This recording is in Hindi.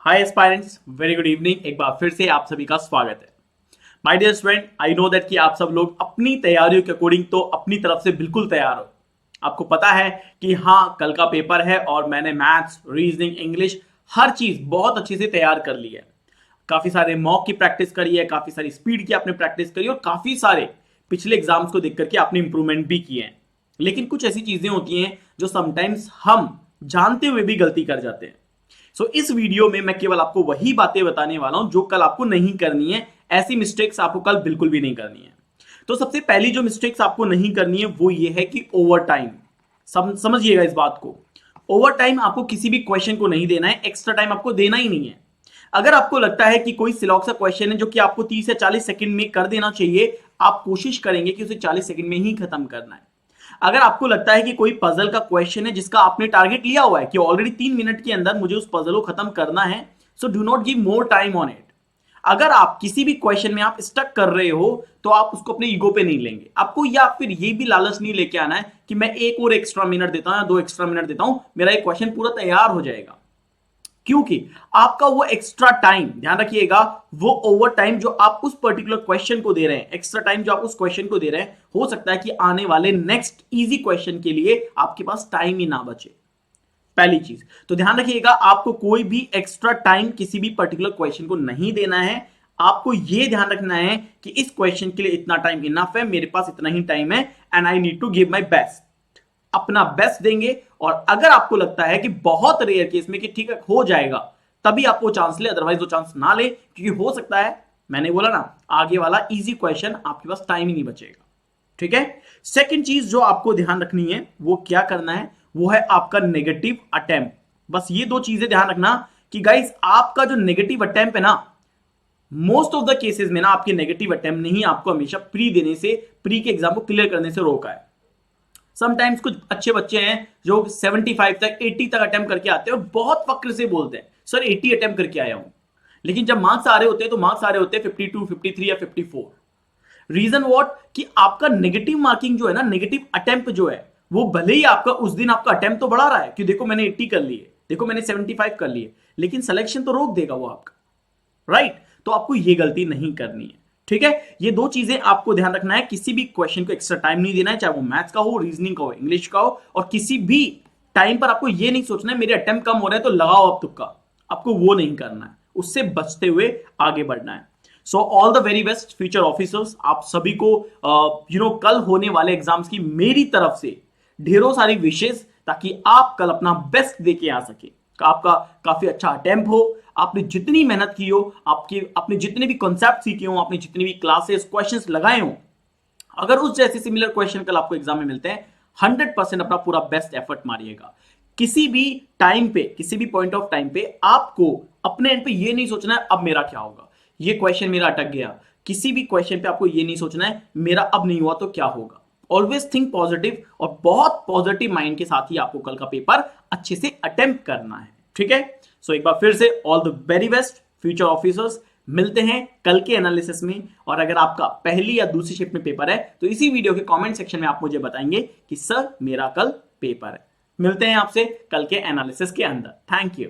हाय एस्पायरेंट्स, वेरी गुड इवनिंग। एक बार फिर से आप सभी का स्वागत है। My dear student, I know that कि आप सब लोग अपनी तैयारियों के अकॉर्डिंग तो अपनी तरफ से बिल्कुल तैयार हो। आपको पता है कि हाँ, कल का पेपर है और मैंने मैथ्स, रीजनिंग, इंग्लिश हर चीज बहुत अच्छे से तैयार कर ली है। काफी सारे मॉक की प्रैक्टिस करी है, काफी सारी स्पीड की आपने प्रैक्टिस करी और काफी सारे पिछले एग्जाम्स को देख करके आपने इंप्रूवमेंट भी किए हैं। लेकिन कुछ ऐसी चीजें होती हैं जो समटाइम्स हम जानते हुए भी गलती कर जाते हैं। इस वीडियो में मैं केवल आपको वही बातें बताने वाला हूं जो कल आपको नहीं करनी है। ऐसी मिस्टेक्स आपको कल बिल्कुल भी नहीं करनी है। तो सबसे पहली जो मिस्टेक्स आपको नहीं करनी है वो ये है कि ओवर टाइम। समझिएगा इस बात को। ओवर टाइम आपको किसी भी क्वेश्चन को नहीं देना है, एक्स्ट्रा टाइम आपको देना ही नहीं है। अगर आपको लगता है कि कोई सिलॉक्स का क्वेश्चन है जो कि आपको 30 या 40 सेकंड में कर देना चाहिए, आप कोशिश करेंगे कि उसे 40 सेकंड में ही खत्म करना है। अगर आपको लगता है कि कोई पजल का क्वेश्चन है जिसका आपने टारगेट लिया हुआ है कि ऑलरेडी 3 मिनट के अंदर मुझे उस पजल को खत्म करना है, so do not give more time on it. अगर आप किसी भी क्वेश्चन में आप स्टक कर रहे हो तो आप उसको अपने ईगो पे नहीं लेंगे। आपको या फिर ये भी लालच नहीं लेके आना है कि मैं एक और एक्स्ट्रा मिनट देता हूं या 2 एक्स्ट्रा मिनट देता हूं, मेरा एक क्वेश्चन पूरा तैयार हो जाएगा। क्योंकि आपका वो एक्स्ट्रा टाइम, ध्यान रखिएगा, वो ओवर टाइम जो आप उस पर्टिकुलर क्वेश्चन को दे रहे हैं, एक्स्ट्रा टाइम जो आप उस क्वेश्चन को दे रहे हैं, हो सकता है कि आने वाले नेक्स्ट इजी क्वेश्चन के लिए आपके पास टाइम ही ना बचे। पहली चीज तो ध्यान रखिएगा, आपको कोई भी एक्स्ट्रा टाइम किसी भी पर्टिकुलर क्वेश्चन को नहीं देना है। आपको यह ध्यान रखना है कि इस क्वेश्चन के लिए इतना टाइम इनफ है, मेरे पास इतना ही टाइम है and I need to give my best. अपना बेस्ट देंगे और अगर आपको लगता है कि बहुत रेयर केस में कि ठीक है हो जाएगा, तभी आप वो चांस ले, अदरवाइज वो चांस ना ले। क्योंकि हो सकता है, मैंने बोला ना, आगे वाला इजी क्वेश्चन आपके पास टाइम ही नहीं बचेगा। ठीक है। सेकंड चीज जो आपको ध्यान रखनी है वो क्या करना है, वो है आपका नेगेटिव अटेम्प्ट। बस ये दो चीजें ध्यान रखना कि गाइस, आपका जो नेगेटिव अटेम्प्ट है ना, मोस्ट ऑफ द केसेस में ना आपके नेगेटिव अटेम्प्ट ने ही आपको हमेशा प्री देने से, प्री के एग्जाम को क्लियर करने से रोका है। समटाइम्स कुछ अच्छे बच्चे हैं जो 75 तक 80 तक अटेम्प्ट करके आते हैं और बहुत फक्र से बोलते हैं सर 80 अटेम्प्ट करके आया हूं। लेकिन जब मार्क्स आ रहे होते हैं तो मार्क्स आ रहे होते हैं 52, 53 या 54। रीजन व्हाट कि आपका नेगेटिव मार्किंग जो है ना, नेगेटिव अटेम्प्ट जो है, वो भले ही आपका उस दिन आपका अटेम्प्ट तो बढ़ा रहा है कि देखो मैंने 80 कर लिए, देखो मैंने 75 कर लिए, लेकिन सिलेक्शन तो रोक देगा वो आपका। राइट। तो आपको ये गलती नहीं करनी है। ठीक है। ये दो चीजें आपको ध्यान रखना है। किसी भी क्वेश्चन को एक्स्ट्रा टाइम नहीं देना है, चाहे वो मैथ्स का हो, रीजनिंग का हो, इंग्लिश का हो। और किसी भी टाइम पर आपको ये नहीं सोचना है मेरे अटेम्प्ट कम हो रहे हैं तो लगाओ अब तुक्का। आपको वो नहीं करना है, उससे बचते हुए आगे बढ़ना है। So all the very best future officers. आप सभी को कल होने वाले एग्जाम्स की मेरी तरफ से ढेरों सारी विशेष, ताकि आप कल अपना बेस्ट देके आ सके, आपका काफी अच्छा अटेम्प्ट हो, आपने जितनी मेहनत की हो, आपने जितने भी कॉन्सेप्ट सीखे हो, आपने जितनी भी क्लासेस क्वेश्चंस लगाए हो, अगर उस जैसे सिमिलर क्वेश्चन कल आपको एग्जाम में मिलते हैं, 100% अपना पूरा बेस्ट एफर्ट मारिएगा। किसी भी टाइम पे, किसी भी पॉइंट ऑफ टाइम पे आपको अपने एंड पे ये नहीं सोचना है अब मेरा क्या होगा, ये क्वेश्चन मेरा अटक गया। किसी भी क्वेश्चन पे आपको ये नहीं सोचना है मेरा अब नहीं हुआ तो क्या होगा। ऑलवेज थिंक पॉजिटिव और बहुत पॉजिटिव माइंड के साथ ही आपको कल का पेपर अच्छे से अटेम्प्ट करना है। ठीक है। एक बार फिर से all the very best future officers. मिलते हैं कल के एनालिसिस में। और अगर आपका पहली या दूसरी शिफ्ट में पेपर है तो इसी वीडियो के कमेंट सेक्शन में आप मुझे बताएंगे कि सर मेरा कल पेपर है। मिलते हैं आपसे कल के एनालिसिस के अंदर। Thank you.